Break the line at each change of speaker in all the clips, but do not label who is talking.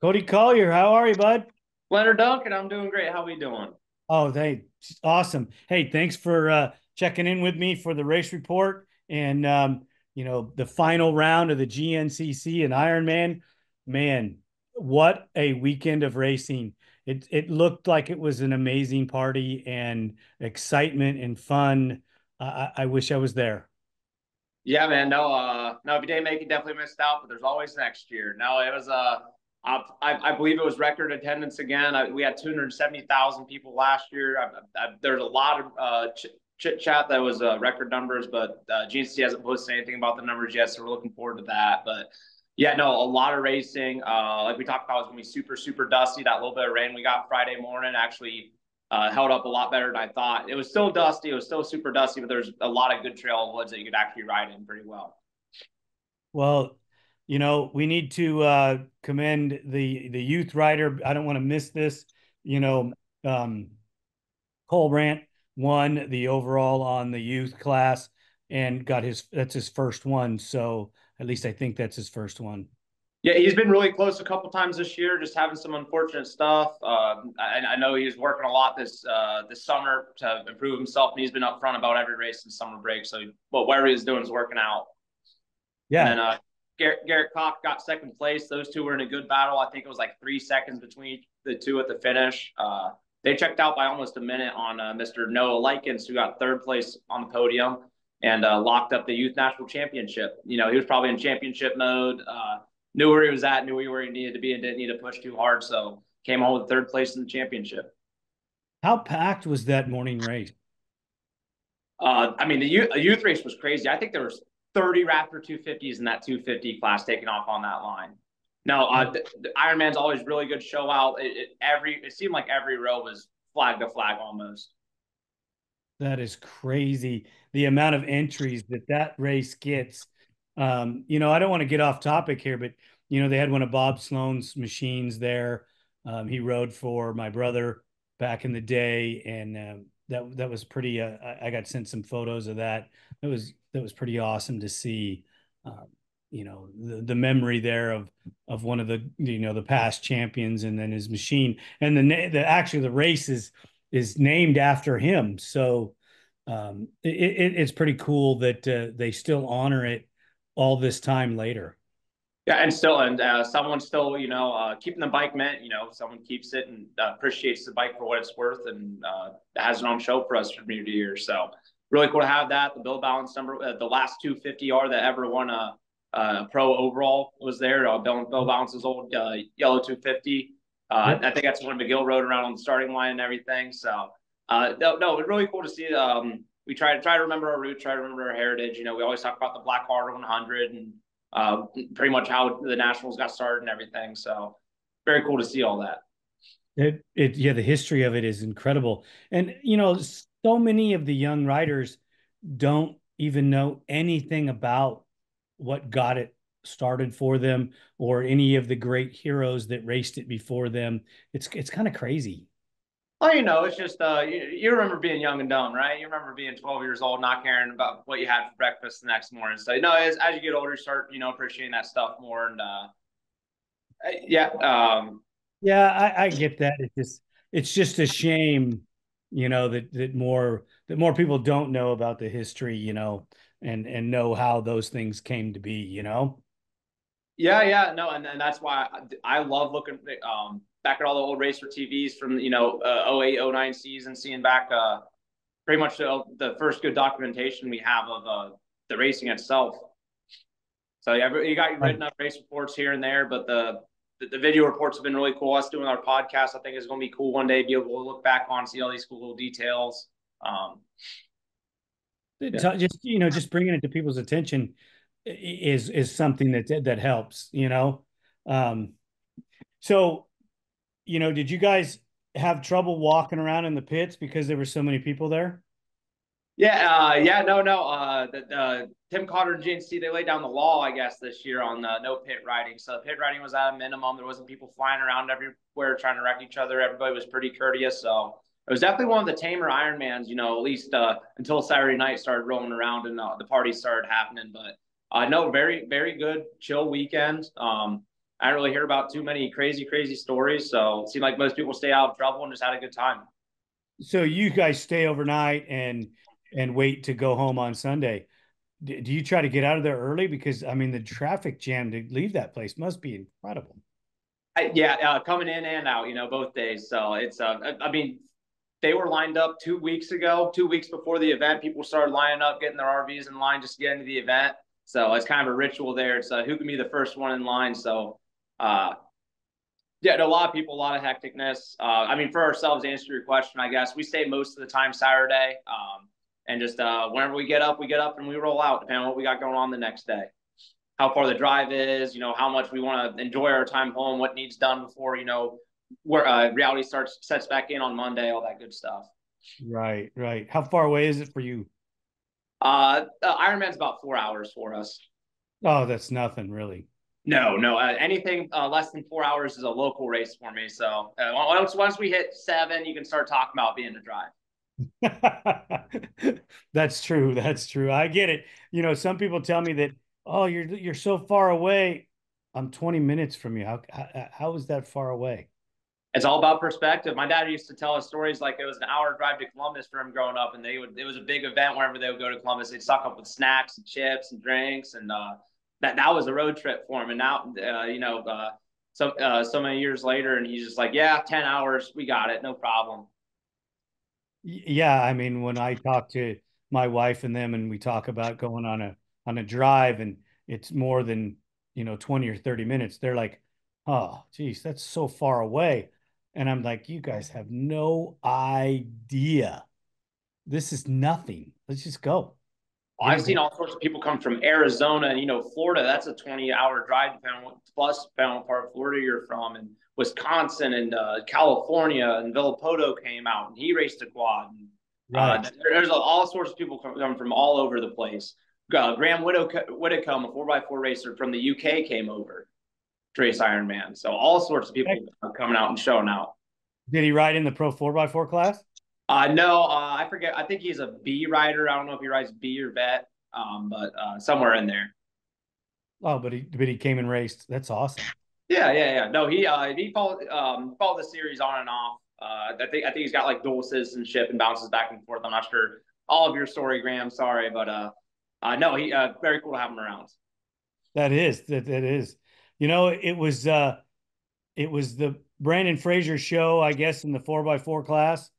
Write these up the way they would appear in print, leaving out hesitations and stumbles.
Cody Collier, how are you, bud?
Leonard Duncan, I'm doing great. How we doing?
Oh, hey, awesome. Hey, thanks for checking in with me for the race report and the final round of the GNCC and Ironman. Man, what a weekend of racing. It looked like it was an amazing party and excitement and fun. I wish I was there.
Yeah, man. No, if you didn't make it, definitely missed out. But there's always next year. No, it was I believe it was record attendance again. We had 270,000 people last year. There's a lot of chit chat that was record numbers, but GNC hasn't posted anything about the numbers yet, so we're looking forward to that. But yeah, no, a lot of racing. Like we talked about, it's gonna be super, super dusty. That little bit of rain we got Friday morning actually held up a lot better than I thought. It was still dusty. It was still super dusty, but there's a lot of good trail woods that you could actually ride in pretty well.
Well, we need to commend the youth rider. I don't want to miss this. You know, um, Kole Brandt won the overall on the youth class and got that's his first one. So at least I think that's his first one.
Yeah, he's been really close a couple times this year, just having some unfortunate stuff. I know he was working a lot this summer to improve himself, and he's been upfront about every race in summer break. So, whatever he's doing is working out. And
Yeah.
then Garrett Koch got second place. Those two were in a good battle. I think it was like 3 seconds between the two at the finish. They checked out by almost a minute on Mr. Noah Lykins, who got third place on the podium and locked up the youth national championship. You know, he was probably in championship mode, knew where he was at, knew where he needed to be, and didn't need to push too hard. So came home with third place in the championship.
How packed was that morning race?
I mean, the youth race was crazy. I think there was 30 Raptor 250s in that 250 class taking off on that line. No, the Ironman's always really good show out. It seemed like every row was flag to flag almost.
That is crazy. The amount of entries that race gets. I don't want to get off topic here, but they had one of Bob Sloan's machines there. He rode for my brother back in the day, and that was pretty. I got sent some photos of that. That was pretty awesome to see. Um, the memory there of one of the past champions, and then his machine, and actually the race is named after him. So it's pretty cool that they still honor it all this time later.
Yeah, and someone's still keeping the bike mint. You know, someone keeps it and appreciates the bike for what it's worth, and has it on show for us from year to year. So really cool to have that. The Bill Balance number, the last 250R that ever won a pro overall was there. Bill Balance's old yellow 250.
Yep.
I think that's when McGill rode around on the starting line and everything. So no, it's really cool to see. We try to remember our roots, try to remember our heritage. You know, we always talk about the Black Heart 100 and pretty much how the Nationals got started and everything. So very cool to see all that.
Yeah, the history of it is incredible. And so many of the young riders don't even know anything about what got it started for them or any of the great heroes that raced it before them. It's kind of crazy.
Well, it's just you remember being young and dumb, right? You remember being 12 years old, not caring about what you had for breakfast the next morning. So as you get older, you start appreciating that stuff more. And yeah,
Yeah, I get that. It's just a shame, that more people don't know about the history, and know how those things came to be.
yeah, no, and that's why I love looking back at all the old racer TVs from 08, 09 season, seeing back pretty much the first good documentation we have of the racing itself. So yeah, you got your
Right.
written up race reports here and there, but the video reports have been really cool. Us doing our podcast, I think is going to be cool one day. Be able to look back on, see all these cool little details. Yeah.
Just bringing it to people's attention is something that helps. Um, so, did you guys have trouble walking around in the pits because there were so many people there?
Yeah, no. Tim Cotter and GNC, they laid down the law, I guess, this year on no pit riding. So pit riding was at a minimum. There wasn't people flying around everywhere trying to wreck each other. Everybody was pretty courteous. So it was definitely one of the tamer Ironmans, at least until Saturday night started rolling around and the parties started happening. But no, very, very good, chill weekend. I don't really hear about too many crazy stories. So it seemed like most people stay out of trouble and just had a good time.
So you guys stay overnight and wait to go home on Sunday. Do you try to get out of there early? Because I mean, the traffic jam to leave that place must be incredible.
Yeah, coming in and out, both days. So it's, I mean, they were lined up 2 weeks ago, 2 weeks before the event. People started lining up, getting their RVs in line just to get into the event. So it's kind of a ritual there. It's who can be the first one in line. So, yeah, a lot of people, a lot of hecticness. I mean, for ourselves, to answer your question, I guess we stay most of the time Saturday, and just whenever we get up and we roll out, depending on what we got going on the next day, how far the drive is, how much we want to enjoy our time home, what needs done before, where reality sets back in on Monday, all that good stuff.
Right, right. How far away is it for you?
Ironman's about 4 hours for us.
Oh, that's nothing really.
No. Anything less than 4 hours is a local race for me. So once we hit 7, you can start talking about being a drive.
That's true. That's true. I get it. Some people tell me that, oh, you're so far away. I'm 20 minutes from you. How is that far away?
It's all about perspective. My dad used to tell us stories like it was an hour drive to Columbus for him growing up, and it was a big event whenever they would go to Columbus. They'd stock up with snacks and chips and drinks, and that was a road trip for him. And now, so many years later, and he's just like, yeah, 10 hours, we got it, no problem.
Yeah, I mean, when I talk to my wife and them and we talk about going on a drive and it's more than, 20 or 30 minutes, they're like, "Oh, geez, that's so far away." And I'm like, "You guys have no idea. This is nothing. Let's just go. Get
I've
it
seen
done."
all sorts of people come from Arizona and Florida. That's a 20-hour drive depending on what part of Florida you're from, and Wisconsin and California and Villapoto came out and he raced a quad. And,
Right.
there's all sorts of people come from all over the place. Graham Whitcomb, a 4x4 racer from the UK, came over to race Ironman. So all sorts of people coming out and showing out.
Did he ride in the Pro 4x4 class?
No, I forget. I think he's a B rider. I don't know if he rides B or vet, but somewhere in there.
Oh, but he came and raced. That's awesome.
Yeah. No, he followed the series on and off. I think he's got like dual citizenship and bounces back and forth. I'm not sure all of your story, Graham. Sorry, but no, he very cool to have him around.
That is. It was the Brandon Frazier show, I guess, in the 4x4 class.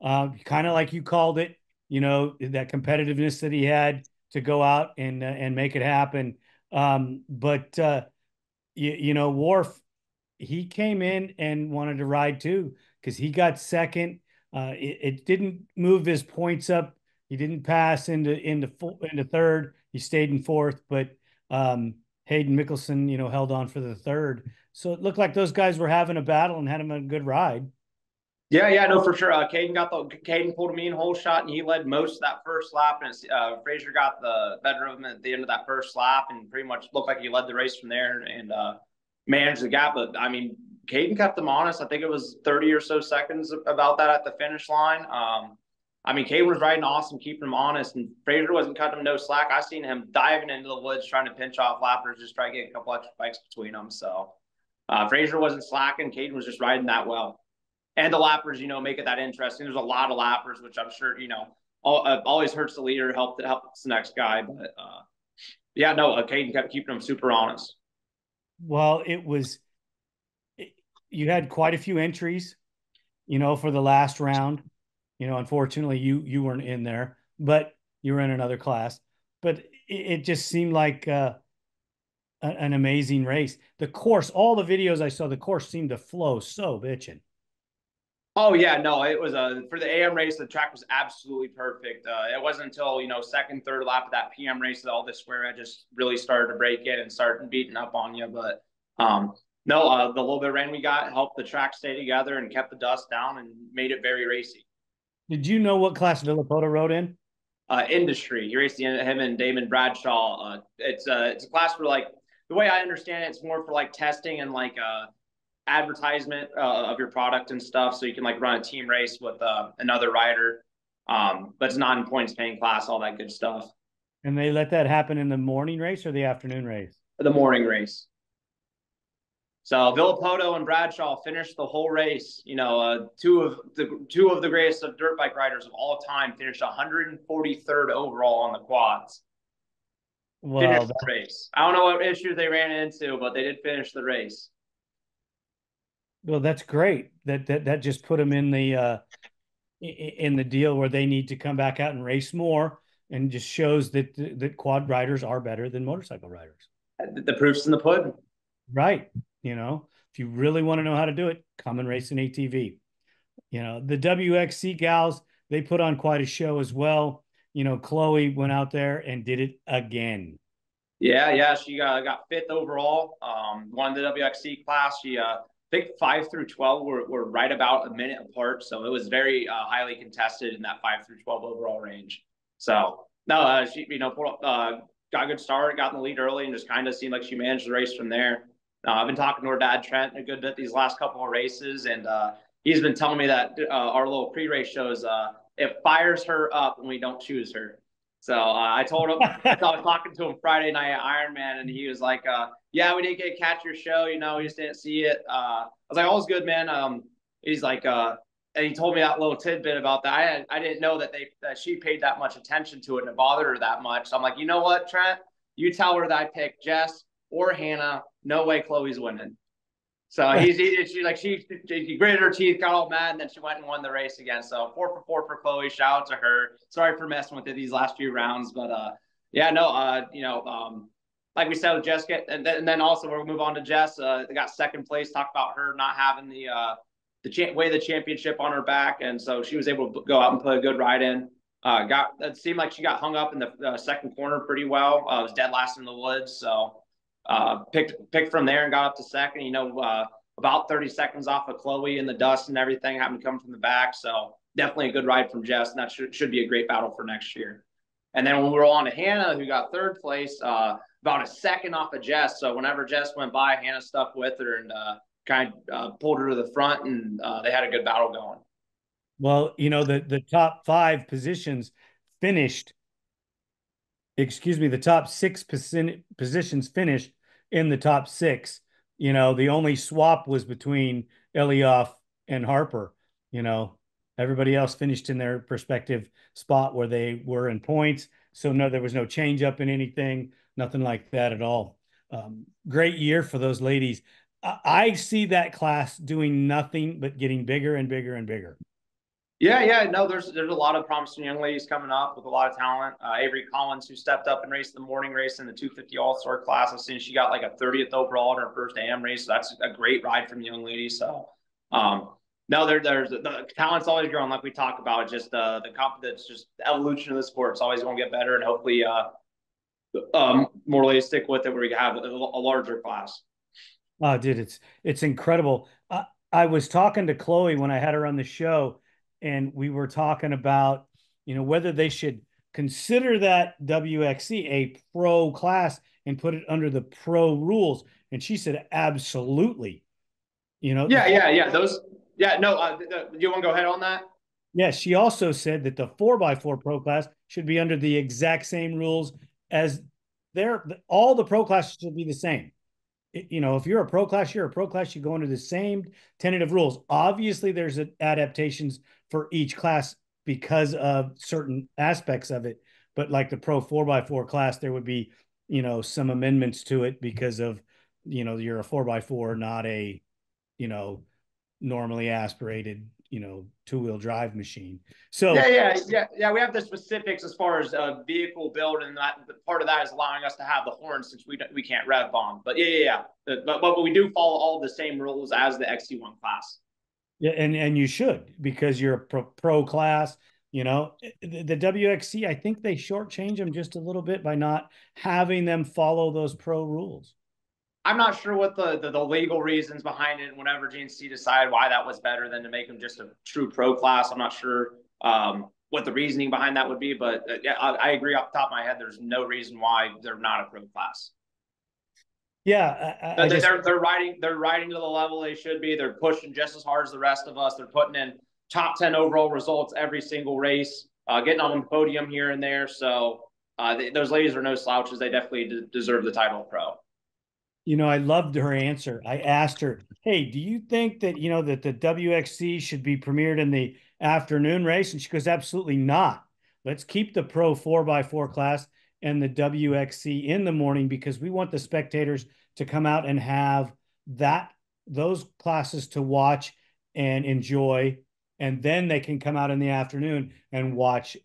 Kind of like you called it, that competitiveness that he had to go out and make it happen. But Wharf, he came in and wanted to ride too because he got second. It didn't move his points up. He didn't pass into third. He stayed in fourth, but Haedyn Mickelson, held on for the third. So it looked like those guys were having a battle and had him a good ride.
Yeah, no, for sure. Kaden pulled a mean hole shot and he led most of that first lap, and Frazier got the better of him at the end of that first lap, and pretty much looked like he led the race from there and managed the gap. But I mean, Kaden kept them honest. I think it was 30 or so seconds about that at the finish line. I mean, Kaden was riding awesome, keeping him honest, and Frazier wasn't cutting him no slack. I seen him diving into the woods, trying to pinch off lappers, just try to get a couple extra bikes between them. So Frazier wasn't slacking. Kaden was just riding that well. And the lappers, make it that interesting. There's a lot of lappers, which I'm sure, always hurts the leader, helps the next guy. But yeah, no, Kaden kept keeping them super honest.
Well, you had quite a few entries, for the last round. Unfortunately, you weren't in there, but you were in another class. But it just seemed like an amazing race. The course, all the videos I saw, the course seemed to flow so bitching.
Oh yeah, no, it was for the AM race. The track was absolutely perfect. It wasn't until second, third lap of that PM race that all the square edges really started to break in and start beating up on you. But no, the little bit of rain we got helped the track stay together and kept the dust down and made it very racy.
Did you know what class Villapoto rode in?
Industry. He raced him and Damon Bradshaw. It's a class for like the way I understand it, it's more for like testing and like advertisement of your product and stuff, so you can like run a team race with another rider. But it's not in points paying class, all that good stuff.
And they let that happen in the morning race or the afternoon race?
The morning race. So Villapoto and Bradshaw finished the whole race. You know, two of the greatest of dirt bike riders of all time finished 143rd overall on the quads. Finished
Well,
the race. I don't know what issues they ran into, but they did finish the race.
well, that's great. That just put them in the deal where they need to come back out and race more, and just shows that quad riders are better than motorcycle riders.
The proof's in the pudding.
Right. If you really want to know how to do it, come and race an ATV. The WXC gals, they put on quite a show as well. Chloe went out there and did it again.
Yeah. She got fifth overall. Won the WXC class. She I think 5 through 12 were right about a minute apart, so it was very highly contested in that 5 through 12 overall range. So no, she got a good start, got in the lead early, and just kind of seemed like she managed the race from there. I've been talking to her dad Trent a good bit these last couple of races, and he's been telling me that our little pre-race shows it fires her up when we don't choose her. So I told him, I was talking to him Friday night at Ironman, and he was like, yeah, we didn't get to catch your show. We just didn't see it. I was like, all's good, man. He's like, and he told me that little tidbit about that. I didn't know that she paid that much attention to it and it bothered her that much. So I'm like, you know what, Trent? You tell her that I picked Jess or Hannah. No way Chloe's winning. So she gritted her teeth, got all mad, and then she went and won the race again. So 4 for Chloe. Shout out to her. Sorry for messing with it these last few rounds, but like we said with Jess, and then also we'll move on to Jess. They got second place. Talk about her not having the weight of the championship on her back, and so she was able to go out and put a good ride in. It seemed like she got hung up in the second corner pretty well. It was dead last in the woods, so picked from there and got up to second. About 30 seconds off of Chloe in the dust and everything happened to come from the back. So definitely a good ride from Jess, and that should be a great battle for next year. And then when we were on to Hannah, who got third place, about a second off of Jess. So whenever Jess went by, Hannah stuck with her and kind of pulled her to the front, and they had a good battle going.
Well, the top 5 positions finished, the top 6 positions finished in the top 6. The only swap was between Elioff and Harper. Everybody else finished in their respective spot where they were in points. So no, there was no change up in anything, nothing like that at all. Great year for those ladies. I see that class doing nothing but getting bigger and bigger and bigger.
Yeah. No, there's a lot of promising young ladies coming up with a lot of talent. Avery Collins, who stepped up and raced the morning race in the 250 All-Star class. I've seen she got like a 30th overall in her first AM race. So that's a great ride from the young lady. So, no, there's the talent's always growing, like we talk about. Just that's just the evolution of the sport. It's always going to get better, and hopefully, more ladies stick with it, where we can have a larger class.
Oh, dude, it's incredible. I was talking to Chloe when I had her on the show, and we were talking about, whether they should consider that WXC a pro class and put it under the pro rules. And she said, absolutely.
Yeah. No, you want to go ahead on that?
Yeah, she also said that the 4x4 pro class should be under the exact same rules as all the pro classes should be the same. If you're a pro class, you're a pro class, you go under the same tentative rules. Obviously, there's adaptations for each class because of certain aspects of it. But like the pro 4x4 class, there would be, some amendments to it because of, you're a 4x4, not a, normally aspirated, two-wheel drive machine. So
yeah. We have the specifics as far as vehicle build, and that part of that is allowing us to have the horn since we can't rev bomb. But yeah. But we do follow all the same rules as the XC1 class.
Yeah, and you should, because you're a pro class. The WXC, I think they shortchange them just a little bit by not having them follow those pro rules.
I'm not sure what the legal reasons behind it, and whenever GNCC decided why that was better than to make them just a true pro class. I'm not sure what the reasoning behind that would be, but yeah, I agree off the top of my head. There's no reason why they're not a pro class.
Yeah,
they're riding to the level they should be. They're pushing just as hard as the rest of us. They're putting in top 10 overall results every single race, getting on the podium here and there. So those ladies are no slouches. They definitely deserve the title of pro.
I loved her answer. I asked her, "Hey, do you think that, that the WXC should be premiered in the afternoon race?" And she goes, "Absolutely not. Let's keep the Pro 4x4 class and the WXC in the morning because we want the spectators to come out and have that those classes to watch and enjoy, and then they can come out in the afternoon and watch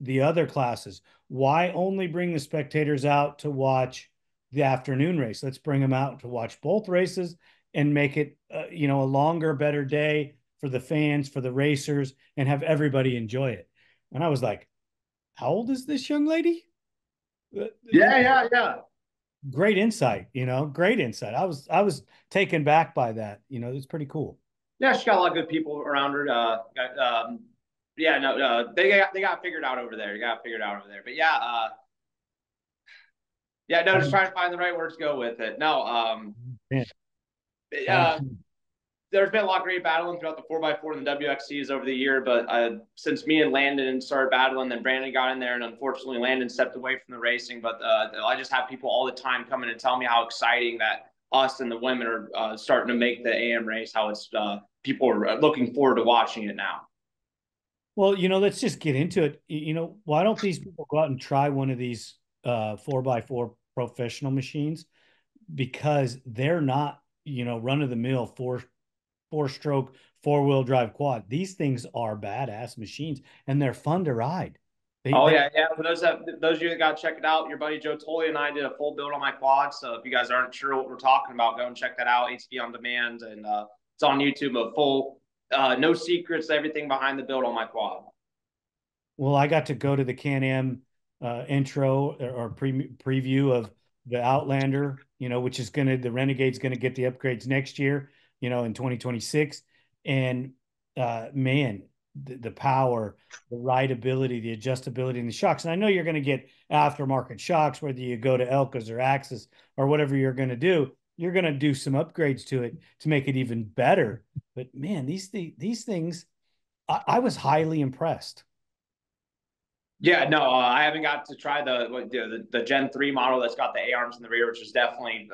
the other classes. Why only bring the spectators out to watch the afternoon race? Let's bring them out to watch both races and make it, a longer, better day for the fans, for the racers, and have everybody enjoy it." And I was like, "How old is this young lady?"
Yeah, yeah, yeah.
Great insight, great insight. I was taken back by that. It's pretty cool.
Yeah, she got a lot of good people around her. Yeah, no, they got figured out over there. They got figured out over there. But yeah, yeah, no, just trying to find the right words to go with it. No,
Man,
uh, there's been a lot of great battling throughout the 4x4 and the WXCs over the year, but since me and Landon started battling, then Brandon got in there, and unfortunately Landon stepped away from the racing. But I just have people all the time coming and tell me how exciting that us and the women are starting to make the AM race. How it's people are looking forward to watching it now.
well, let's just get into it. Why don't these people go out and try one of these 4x4 professional machines? Because they're not, run of the mill four stroke 4-wheel drive quad. These things are badass machines and they're fun to ride. They,
Oh
they
yeah, yeah. For those of you that got to check it out, your buddy Joe Tolley and I did a full build on my quad. So if you guys aren't sure what we're talking about, go and check that out. ATV on demand, and it's on YouTube. A full, no secrets, everything behind the build on my quad.
Well, I got to go to the Can-Am intro or preview of the Outlander, which is the Renegade's gonna get the upgrades next year, in 2026. And man, the power, the rideability, the adjustability, and the shocks. And I know you're going to get aftermarket shocks, whether you go to Elkas or Axis or whatever you're going to do. You're going to do some upgrades to it to make it even better. But man, these things, I was highly impressed.
Yeah, no, I haven't got to try the Gen 3 model that's got the A arms in the rear, which is definitely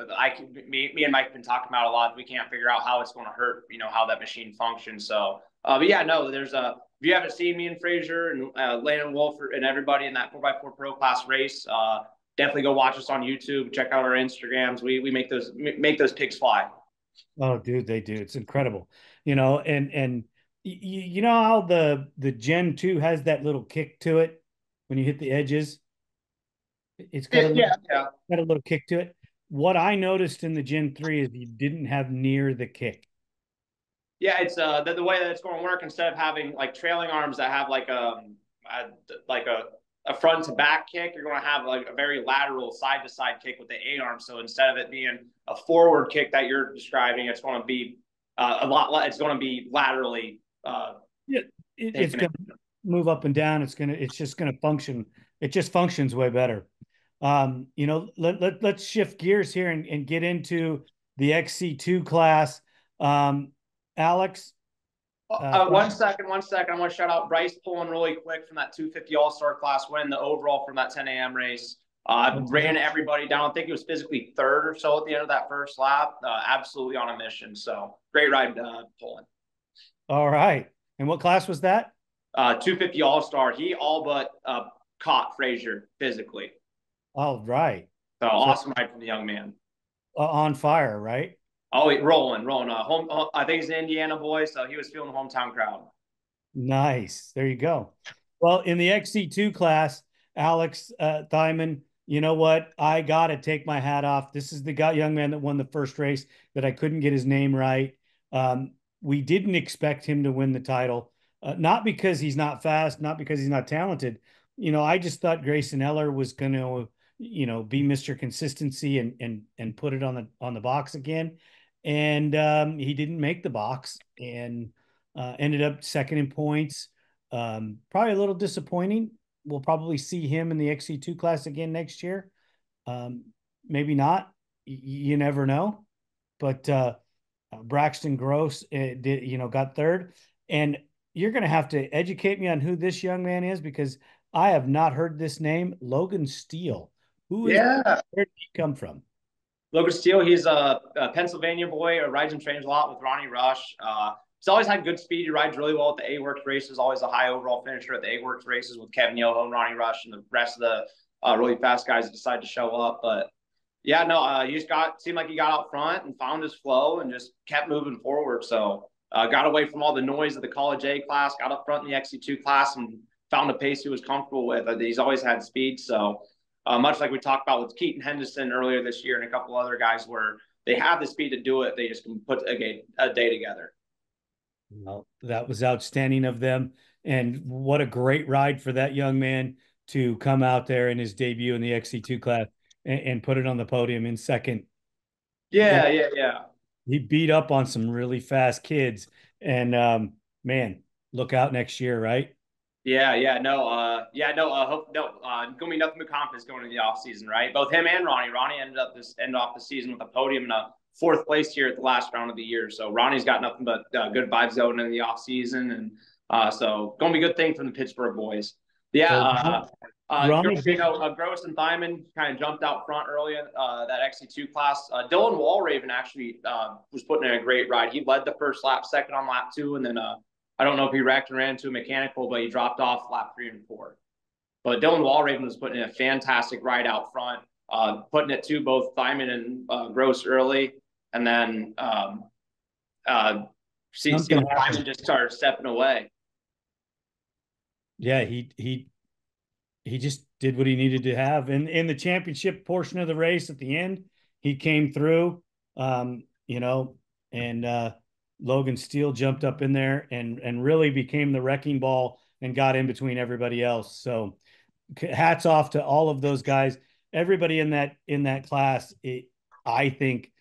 me and Mike have been talking about a lot. We can't figure out how it's going to hurt, how that machine functions. So, but yeah, no, there's a if you haven't seen me and Frazier and Landon Wolf and everybody in that 4x4 Pro Class race, definitely go watch us on YouTube. Check out our Instagrams. We make those pigs fly.
Oh, dude, they do. It's incredible. And you know how the Gen 2 has that little kick to it when you hit the edges? It's got
Yeah, yeah.
a little kick to it. What I noticed in the Gen 3 is you didn't have near the kick.
Yeah, it's the way that it's going to work. Instead of having like trailing arms that have like a front to back kick, you're going to have like a very lateral side to side kick with the A arm. So instead of it being a forward kick that you're describing, it's going to be a lot. It's going to be laterally.
Yeah, it's going to move up and down. It's just going to function. It just functions way better. Let's shift gears here and get into the XC2 class. Alex,
One second, one second. I want to shout out Bryce pulling really quick from that 250 All Star class, winning the overall from that 10 a.m. race. Ran everybody down. I think it was physically third or so at the end of that first lap. Absolutely on a mission. So great ride pulling.
all right. And what class was that?
250 All Star. He all but caught Frazier physically.
All right.
So awesome ride from the young man.
On fire, right?
Oh, rolling. I think he's an Indiana boy, so he was feeling the hometown crowd.
Nice. There you go. Well, in the XC2 class, Alex Thyman, you know what? I got to take my hat off. This is the young man that won the first race that I couldn't get his name right. We didn't expect him to win the title, not because he's not fast, not because he's not talented. I just thought Grayson Eller was going to, be Mr. Consistency and put it on the box again. And he didn't make the box and ended up second in points. Probably a little disappointing. We'll probably see him in the XC2 class again next year. Um, Maybe not. You never know. But Braxton Gross got third. And you're going to have to educate me on who this young man is because I have not heard this name. Logan Steele. Who is?
Yeah.
Where did he come from?
Logan Steele, he's a Pennsylvania boy, rides and trains a lot with Ronnie Rush. He's always had good speed. He rides really well at the A-Works races, always a high overall finisher at the A-Works races with Kevin Yoho and Ronnie Rush and the rest of the really fast guys that decide to show up. But yeah, no, he just seemed like he got out front and found his flow and just kept moving forward. So got away from all the noise of the College A class, got up front in the XC2 class and found a pace he was comfortable with. He's always had speed. So much like we talked about with Keaton Henderson earlier this year and a couple other guys where they have the speed to do it. They just can put a day together.
Well, that was outstanding of them. And what a great ride for that young man to come out there in his debut in the XC2 class and put it on the podium in second.
Yeah, yeah, yeah.
He beat up on some really fast kids. And man, look out next year, right?
Gonna be nothing but confidence going into the off season, right? Both him and Ronnie. Ronnie ended off the season with a podium and a fourth place here at the last round of the year. So Ronnie's got nothing but good vibes going into the off season, and so gonna be a good thing from the Pittsburgh boys. Yeah,
So Ronnie,
Gross and Thyman kind of jumped out front early in that XC2 class. Dylan Walraven actually was putting in a great ride. He led the first lap, second on lap 2, and then I don't know if he wrecked and ran into a mechanical, but he dropped off lap 3 and 4. But Dylan Walraven was putting in a fantastic ride out front, putting it to both Thyman and Gross early, and then Thyman just started stepping away.
Yeah, he just did what he needed to have. And in the championship portion of the race at the end, he came through, you know, and Logan Steele jumped up in there and really became the wrecking ball and got in between everybody else. So hats off to all of those guys. Everybody in that class, I think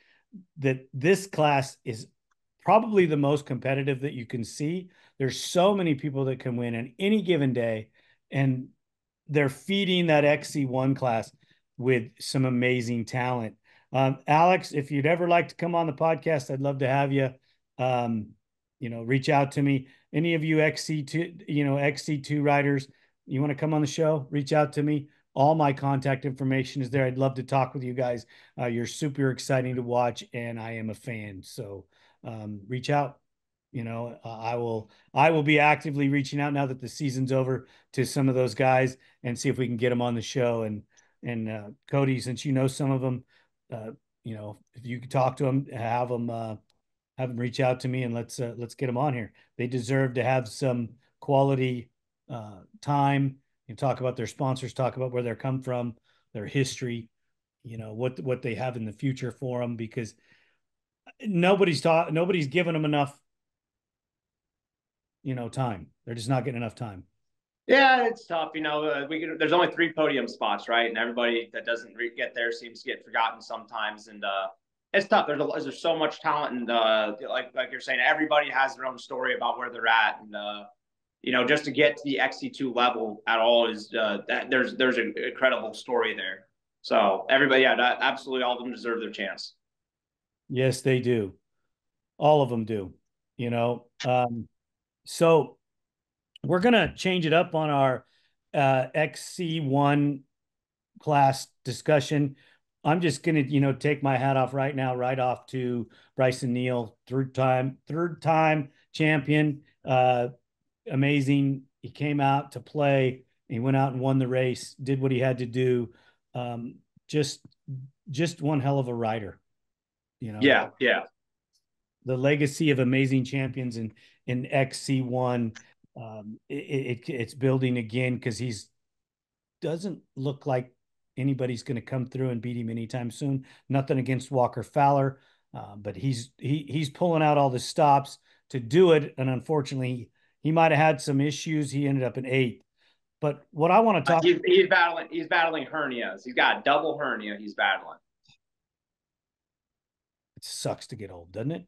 that this class is probably the most competitive that you can see. There's so many people that can win on any given day, and they're feeding that XC1 class with some amazing talent. Alex, if you'd ever like to come on the podcast, I'd love to have you. Reach out to me. Any of you XC2 riders, you want to come on the show, reach out to me. All my contact information is there. I'd love to talk with you guys. You're super exciting to watch, and I am a fan. So reach out. I will be actively reaching out now that the season's over to some of those guys and see if we can get them on the show. And Cody, since you know some of them, if you could talk to them, have them reach out to me, and let's get them on here. They deserve to have some quality time and talk about their sponsors, talk about where they're come from, their history, what they have in the future for them, because nobody's given them enough time. They're just not getting enough time.
Yeah, it's tough. There's only 3 podium spots, right? And everybody that doesn't get there seems to get forgotten sometimes. And it's tough. There's so much talent, and like you're saying, everybody has their own story about where they're at, and just to get to the XC2 level at all is there's an incredible story there. So everybody, absolutely, all of them deserve their chance.
Yes, they do. All of them do. So we're gonna change it up on our XC1 class discussion. I'm just gonna, take my hat off right now, right off to Bryson Neal, third time champion. Amazing. He came out to play. He went out and won the race, did what he had to do. Just one hell of a rider.
Yeah, yeah.
The legacy of amazing champions in XC1, it's building again because he's doesn't look like anybody's going to come through and beat him anytime soon. Nothing against Walker Fowler, but he's pulling out all the stops to do it, and unfortunately, he might have had some issues. He ended up in 8th. But what I want to talk,
he's battling hernias. He's got a double hernia. He's battling.
It sucks to get old, doesn't it?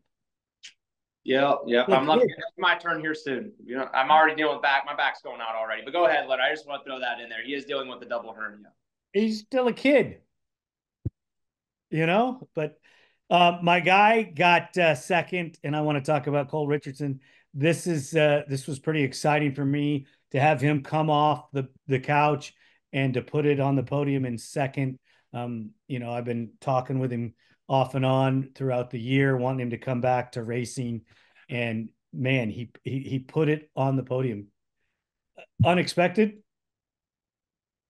Yeah. I'm lucky. It's my turn here soon. I'm already dealing with back. My back's going out already. But go ahead, Lynn. I just want to throw that in there. He is dealing with the double hernia.
He's still a kid, But my guy got second, and I want to talk about Cole Richardson. This was pretty exciting for me to have him come off the couch and to put it on the podium in second. I've been talking with him off and on throughout the year, wanting him to come back to racing. And man, he put it on the podium. Unexpected.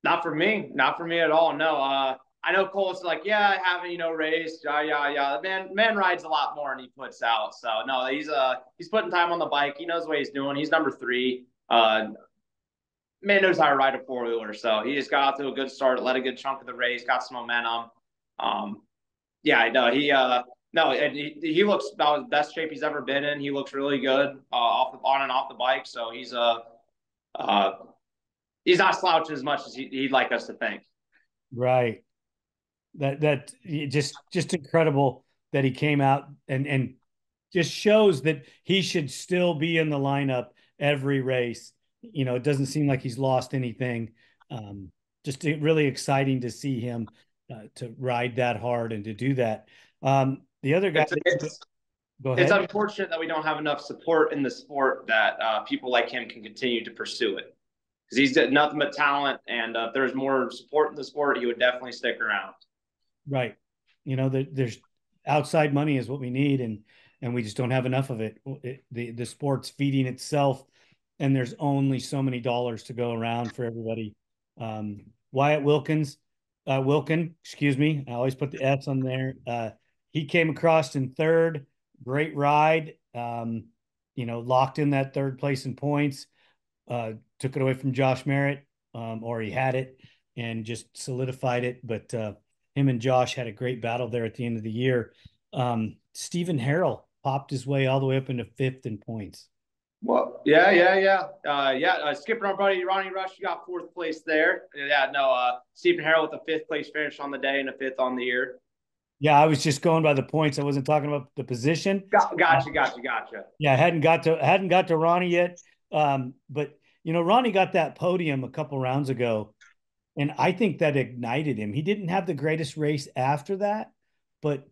Not for me. Not for me at all. No. I know Cole's like, yeah, I haven't, raced. Yeah, yeah, yeah. Man rides a lot more than he puts out. So no, he's putting time on the bike. He knows what he's doing. He's number 3. Man knows how to ride a 4-wheeler. So he just got out to a good start, led a good chunk of the race, got some momentum. Yeah, no, no, and he looks about the best shape he's ever been in. He looks really good on and off the bike. So uh, he's not slouching as much as he'd like us to think.
Right. That just incredible that he came out and just shows that he should still be in the lineup every race. It doesn't seem like he's lost anything. Um, just really exciting to see him to ride that hard and to do that. The other guy,
It's it's
go
it's
ahead.
unfortunate that we don't have enough support in the sport that people like him can continue to pursue it because he's got nothing but talent. And if there's more support in the sport, he would definitely stick around.
Right. There's outside money is what we need, and we just don't have enough of it. The sport's feeding itself, and there's only so many dollars to go around for everybody. Wyatt Wilkin, excuse me. I always put the S on there. He came across in third. Great ride. Locked in that third place in points. Took it away from Josh Merritt, or he had it and just solidified it. But him and Josh had a great battle there at the end of the year. Stephen Harrell popped his way all the way up into fifth in points.
Well, yeah. Skipping our buddy Ronnie Rush, you got 4th place there. Yeah, no. Stephen Harrell with a 5th place finish on the day and a 5th on the year.
Yeah, I was just going by the points. I wasn't talking about the position.
Gotcha.
Yeah, I hadn't got to Ronnie yet. But Ronnie got that podium a couple rounds ago, and I think that ignited him. He didn't have the greatest race after that, but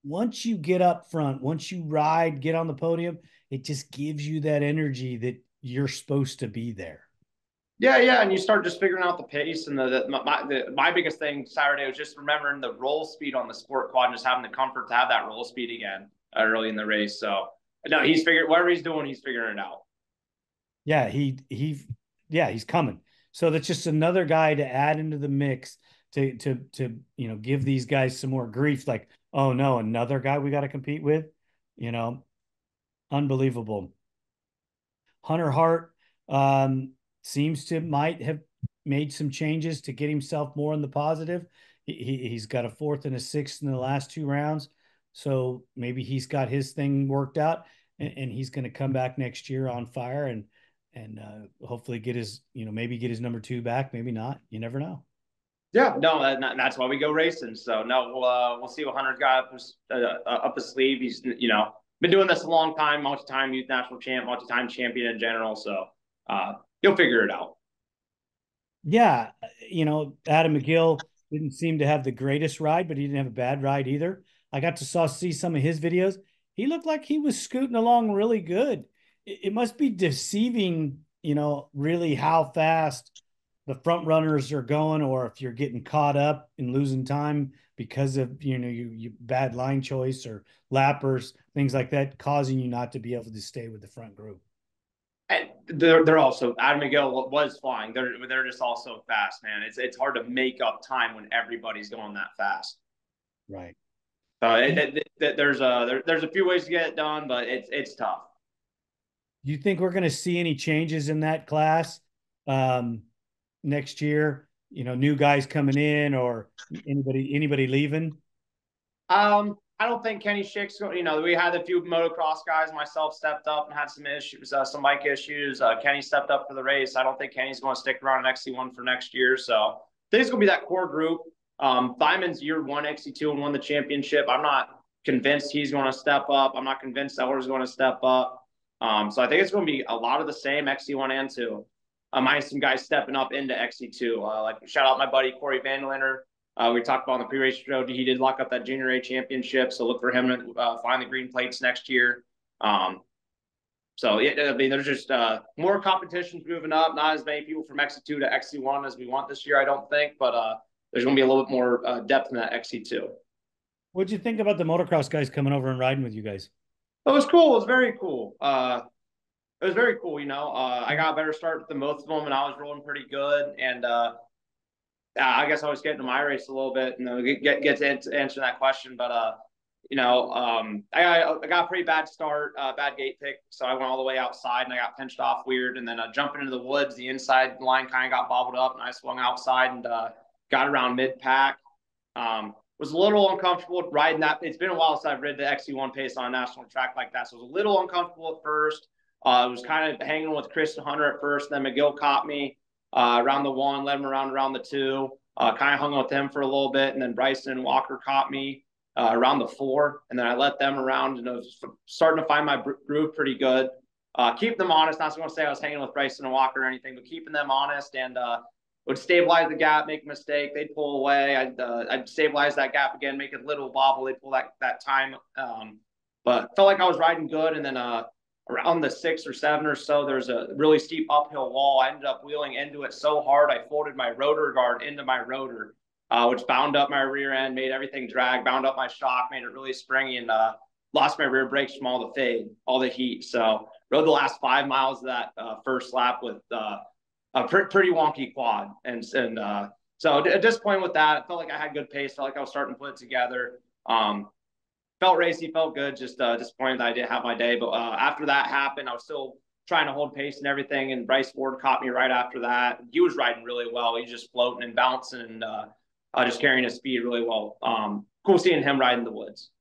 once you get up front, once you ride, get on the podium, it just gives you that energy that you're supposed to be there.
Yeah, and you start just figuring out the pace. And my biggest thing Saturday was just remembering the roll speed on the sport quad and just having the comfort to have that roll speed again early in the race. So no, he's figured whatever he's doing, he's figuring it out.
Yeah, he's coming. So that's just another guy to add into the mix to give these guys some more grief. Like, oh no, another guy we got to compete with. You know, Unbelievable. Hunter Hart seems to might have made some changes to get himself more in the positive. He's got a 4th and a 6th in the last 2 rounds, so maybe he's got his thing worked out, and he's going to come back next year on fire and hopefully get his maybe get his number 2 back, maybe not. You never know.
Yeah, no, that's why we go racing. So no, we'll see what Hunter's got up his sleeve. He's been doing this a long time, multi-time youth national champ, multi-time champion in general. So he'll figure it out.
Yeah, Adam McGill didn't seem to have the greatest ride, but he didn't have a bad ride either. I got to see some of his videos. He looked like he was scooting along really good. It must be deceiving, really how fast the front runners are going, or if you're getting caught up and losing time because of you bad line choice or lappers, things like that, causing you not to be able to stay with the front group.
And they're also Adam McGill was flying. They're just all so fast, man. It's hard to make up time when everybody's going that fast.
Right.
There's a few ways to get it done, but it's tough.
Do you think we're going to see any changes in that class next year? New guys coming in or anybody leaving?
I don't think Kenny Schick's going. We had a few motocross guys. Myself stepped up and had some issues, some bike issues. Kenny stepped up for the race. I don't think Kenny's going to stick around in XC1 for next year. So I think it's going to be that core group. Thyman's year 1 XC2 and won the championship. I'm not convinced he's going to step up. I'm not convinced Eller's going to step up. So I think it's going to be a lot of the same XC1 and 2. Minus some guys stepping up into XC2. Like shout out my buddy Corey Vandelanter. We talked about on the pre-race show. He did lock up that junior A championship, so look for him to find the green plates next year. So yeah, I mean, there's just more competitions moving up. Not as many people from XC2 to XC1 as we want this year, I don't think, but there's going to be a little bit more depth in that XC2.
What'd you think about the motocross guys coming over and riding with you guys?
It was cool. It was very cool. It was very cool. I got a better start than both of them, and I was rolling pretty good. And I guess I was getting to my race a little bit, and get to answer that question. But I got a pretty bad start, bad gate pick, so I went all the way outside, and I got pinched off weird. And then jumping into the woods, the inside line kind of got bobbled up, and I swung outside and got around mid pack. Was a little uncomfortable riding that. It's been a while since I've ridden the XC1 pace on a national track like that, so it was a little uncomfortable at first. I was kind of hanging with Chris and Hunter at first, then McGill caught me around the one, led him around the two. Kind of hung with them for a little bit, and then Bryson and Walker caught me around the four, and then I let them around, and I was starting to find my groove pretty good. Keep them honest. Not going to say I was hanging with Bryson and Walker or anything, but keeping them honest and would stabilize the gap, make a mistake, they'd pull away. I'd stabilize that gap again, make it a little bobble, they'd pull that time. But felt like I was riding good, and then around the 6 or 7 or so, there's a really steep uphill wall. I ended up wheeling into it so hard, I folded my rotor guard into my rotor, which bound up my rear end, made everything drag, bound up my shock, made it really springy, and lost my rear brakes from all the fade, all the heat. So rode the last 5 miles of that first lap with a pretty wonky quad. So disappointed with that. I felt like I had good pace, felt like I was starting to put it together. Felt racy, felt good. Just disappointed that I didn't have my day. But after that happened, I was still trying to hold pace and everything. And Bryce Ford caught me right after that. He was riding really well. He was just floating and bouncing and just carrying his speed really well. Cool seeing him ride in the woods.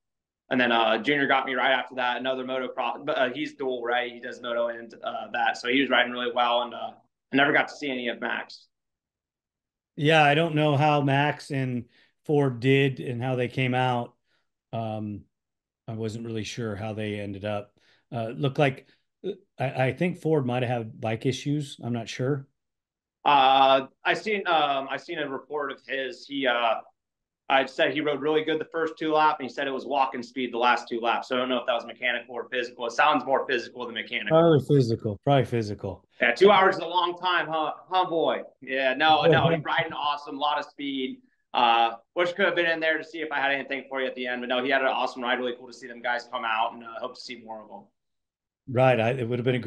And then Junior got me right after that. Another motocross, but he's dual, right? He does moto and that. So he was riding really well. And I never got to see any of Max.
Yeah, I don't know how Max and Ford did and how they came out. Um, I wasn't really sure how they ended up. Looked like I think Ford might have had bike issues. I'm not sure.
I seen a report of his. I said he rode really good the first 2 laps, and he said it was walking speed the last 2 laps. So I don't know if that was mechanical or physical. It sounds more physical than mechanical.
Probably physical. Probably physical.
Yeah, 2 hours is a long time, huh, boy? Yeah, no, he's riding awesome, a lot of speed. Which could have been in there to see if I had anything for you at the end, but no, he had an awesome ride. Really cool to see them guys come out, and hope to see more of them.
Right. It would have been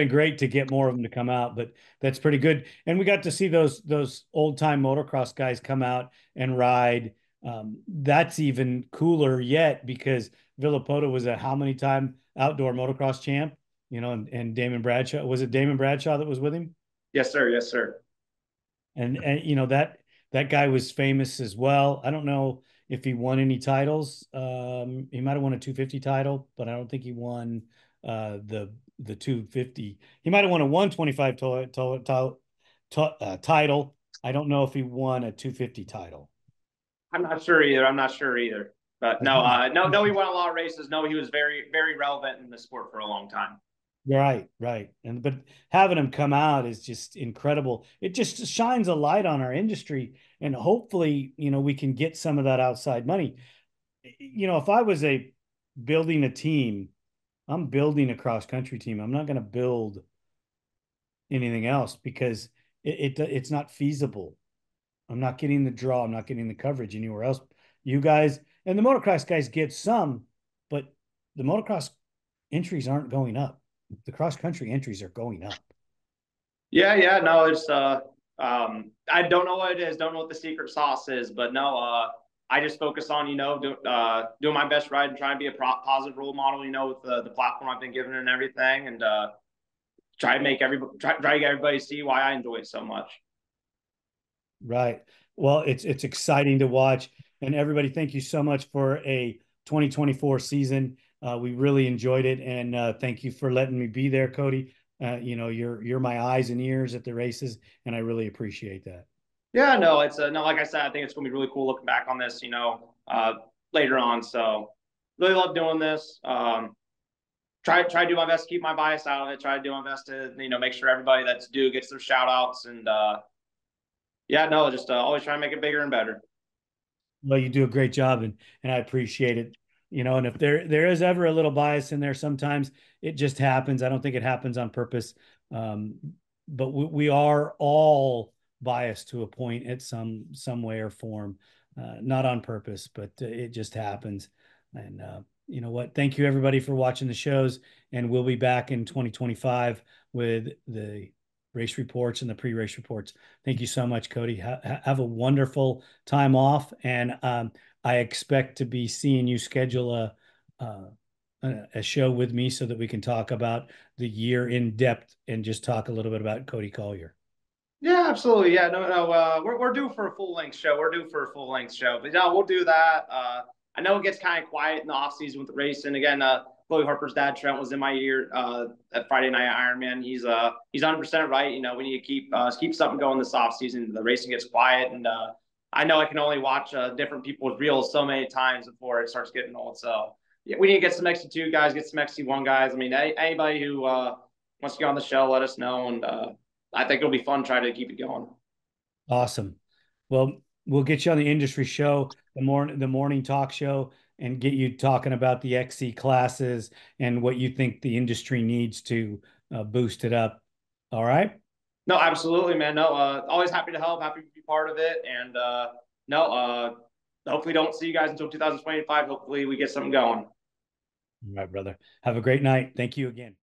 great to get more of them to come out, but that's pretty good. And we got to see those old time motocross guys come out and ride. That's even cooler yet because Villapota was a how many time outdoor motocross champ, and Damon Bradshaw, was it Damon Bradshaw that was with him?
Yes, sir. Yes, sir.
And that guy was famous as well. I don't know if he won any titles. He might have won a 250 title, but I don't think he won the 250. He might have won a 125 title. I don't know if he won a 250 title.
I'm not sure either. I'm not sure either. But no, no, he won a lot of races. No, he was very, very relevant in the sport for a long time.
Right, right. But having him come out is just incredible. It just shines a light on our industry, and hopefully, we can get some of that outside money. If I was building a team, I'm building a cross country team. I'm not going to build anything else because it's not feasible. I'm not getting the draw. I'm not getting the coverage anywhere else. You guys and the motocross guys get some, but the motocross entries aren't going up. The cross country entries are going up.
Yeah, no, it's I don't know what it is, don't know what the secret sauce is, but no, I just focus on doing my best ride and trying to be a positive role model, with the platform I've been given and everything, and try to make everybody try to get everybody to see why I enjoy it so much.
Right. Well, it's exciting to watch, and everybody, thank you so much for a 2024 season. We really enjoyed it, and thank you for letting me be there, Cody. You're my eyes and ears at the races, and I really appreciate that.
Yeah, no, it's no, like I said, I think it's gonna be really cool looking back on this, later on. So really love doing this. Try to do my best to keep my bias out of it. Try to do my best to make sure everybody that's due gets their shout outs, and yeah, no, just always try to make it bigger and better.
Well, you do a great job, and I appreciate it. And if there is ever a little bias in there, sometimes it just happens. I don't think it happens on purpose, um, but we are all biased to a point at some way or form. not on purpose, but it just happens. And you know what? Thank you everybody for watching the shows, and we'll be back in 2025 with the race reports and the pre-race reports. Thank you so much, Cody. Have a wonderful time off, and I expect to be seeing you schedule a show with me so that we can talk about the year in depth and just talk a little bit about Cody Collier.
Yeah, absolutely. Yeah, no. We're due for a full length show. We're due for a full length show, but yeah, we'll do that. I know it gets kind of quiet in the off season with the racing. Again, Chloe Harper's dad Trent was in my ear at Friday night Ironman. He's 100% right. You know, we need to keep something going this off season. The racing gets quiet, and I know I can only watch different people's reels so many times before it starts getting old. So yeah, we need to get some XC2 guys, get some XC1 guys. I mean, anybody who wants to get on the show, let us know, and I think it'll be fun trying to keep it going.
Awesome. Well, we'll get you on the industry show, the morning talk show, and get you talking about the XC classes and what you think the industry needs to boost it up. All right.
No, absolutely, man. No, always happy to help, happy to be part of it, and no, hopefully don't see you guys until 2025. Hopefully we get something going.
All right, brother. Have a great night. Thank you again.